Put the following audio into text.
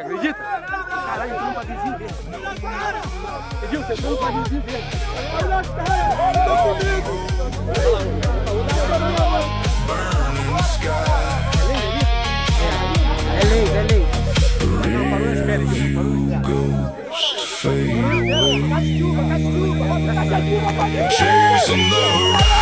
acredita? Caralho, entrou no pavizinho verde. Edilson, entrou no pavizinho verde. Olha os caras, estão comigo. É lei. Não, parou nas férias, parou nas férias. Chasing the horizon.